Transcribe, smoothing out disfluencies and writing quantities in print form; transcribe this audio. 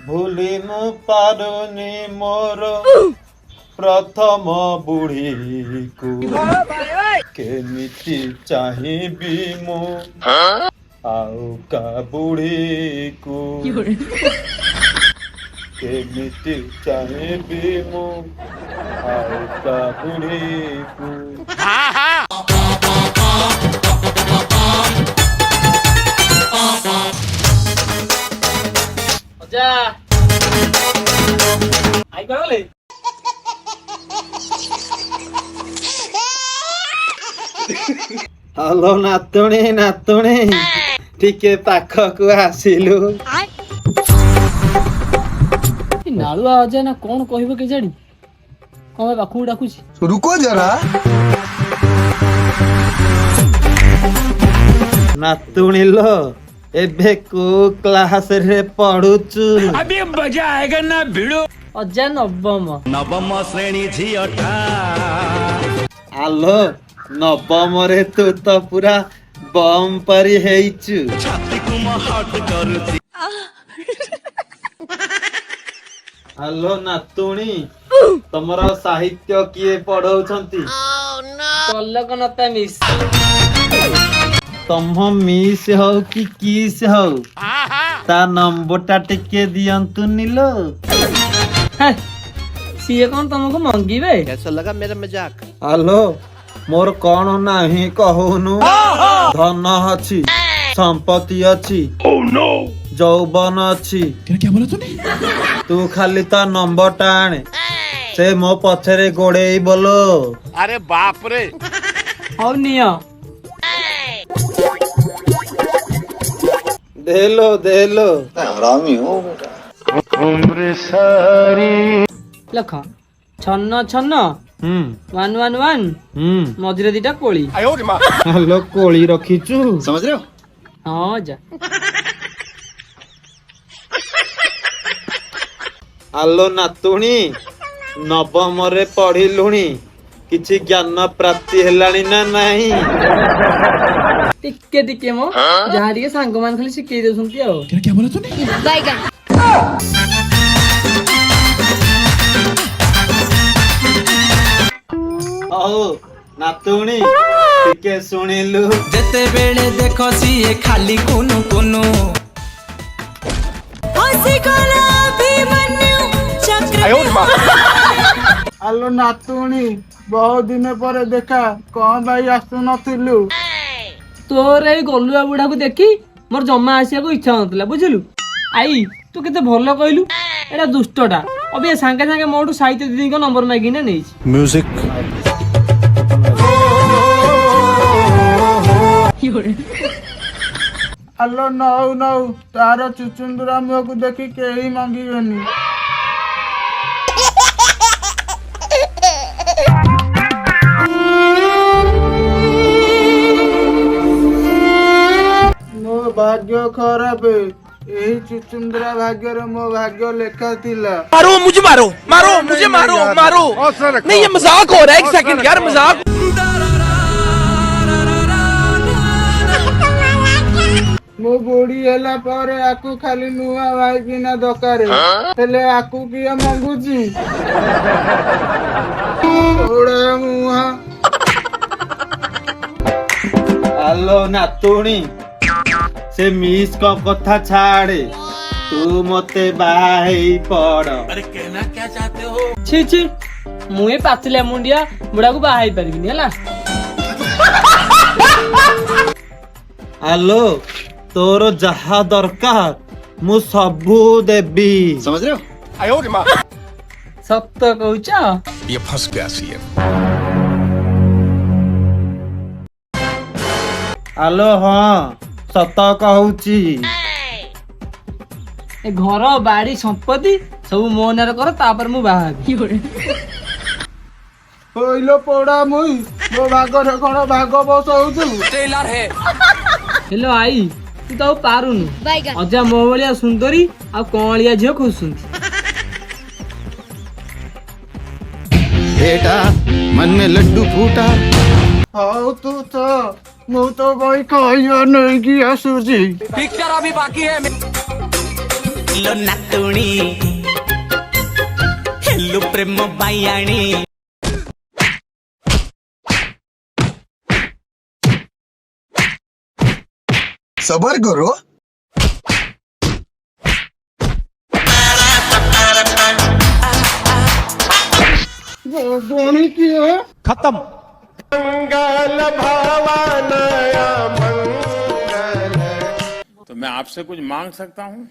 भूली मु पारुनी मोर प्रथम बुढ़ी को केमिति चाहिबी मु आउ का बुढ़ी को केमिति चाहिबी मु आउ का बुढ़ी को। जा आई गले हेलो नातुणी नातुणी टिके पाखकु आसिलु। नालुआ अजय ना कौन कहबो के जानी कौन बाकू डाकुची रुको जरा नातुणी लो एबे को क्लास रे पढुचु अभी मजा आएगा ना भिड़ो अजय नवम श्रेणी झियटा आलो नवम रे तू तो पूरा बम परी हेइचु। छाती को महट करती हेलो नातुणी तमरा साहित्य किए पढ़ौछंती कलक नता मिस तम मिस हो कि किस हो ता नंबरटा टिके दियंतु निलो। सीए कौन तुमको मंगीबे कैसा लगा मेरा मजाक। हेलो मोर कौन नाही कहूनु धन अछि संपत्ति अछि जौवन अछि क्या बोला तूने तू खाली ता नंबरटा आने से मो पछरे गोड़ेई बोलो। अरे बाप रे और निया देलो देलो हरामी हो बेटा। लख छन्न छन्न 111 मझिरे दिटा कोली हेलो कोली रखिचु समझ रहे हो। हाँ जा आलो नातुणी नवम रे पढ़िलुणी किछि ज्ञान प्राप्ति हेलाणी ना नहीं। टिके टिके मो जहाँ टिके सांग मान खाली शिखई देउछंती आ क्या बोला तूने आओ नातुणी टिके सुनिलु जेते बेले देखो सीए खाली कुनु कुनु आलो नातुणी बहुत दिन पर देखा कौन भाई आसु नथिलु तोर एई गलुआ बुढ़ा को देखी मोर जमा आसिया को इच्छा नथला बुझिलु। आई तू केते भलो कहलु एटा दुष्टटा अबे सांगे सांगे मोटू साहित्य दीदी को नंबर मागी ना नहीं म्यूजिक आलो नौ नौ तार चुचुंदुरा मुह को देखी केही मांगीबेनी। मो भाग्य खराब यही चुचुंदरा भाग्य रे मो भाग्य लेखा थिला। मारो मुझे मारो मुझे मारो नहीं ये मजाक हो रहा है एक सेकंड यार मजाक। मो बुढ़ी हैला पर आकु खाली नुआ भाई बिना दरकार हेले आकु किया मंगुची ओड़ा मुहा। हेलो नातुणी से मिस को कथा छाड़े तू मते बाहे पड़। अरे कहना क्या चाहते हो छी छी मुए पाचले मुंडिया बुढ़ा को बाहाई परबिनी हला। हेलो तोर जहा दरकार मु सबू देबी समझ रहे हो। सत्य कहूच ये फंस गया सीएम। हेलो हाँ सत कहूची ए घर बाड़ी संपत्ति सब मो नार कर तापर मु बाहा पहिलो पोड़ा मुई मो भाग रे कोन भाग बस होतु टेलर है हेलो आई तू तो पारुनु अजा मो भलिया सुंदरी आ कोलिया झियो खुसुंती बेटा मन में लड्डू फूटा। हाउ तू तो मु तो भाई कहियो नहीं की आसुजी पिक्चर अभी बाकी है ଲୋ ନାତୁଣୀ ହେଲୁ ପ୍ରେମ ବାୟାଣୀ सबर करो धोनी की है खत्म। तो मैं आपसे कुछ मांग सकता हूँ?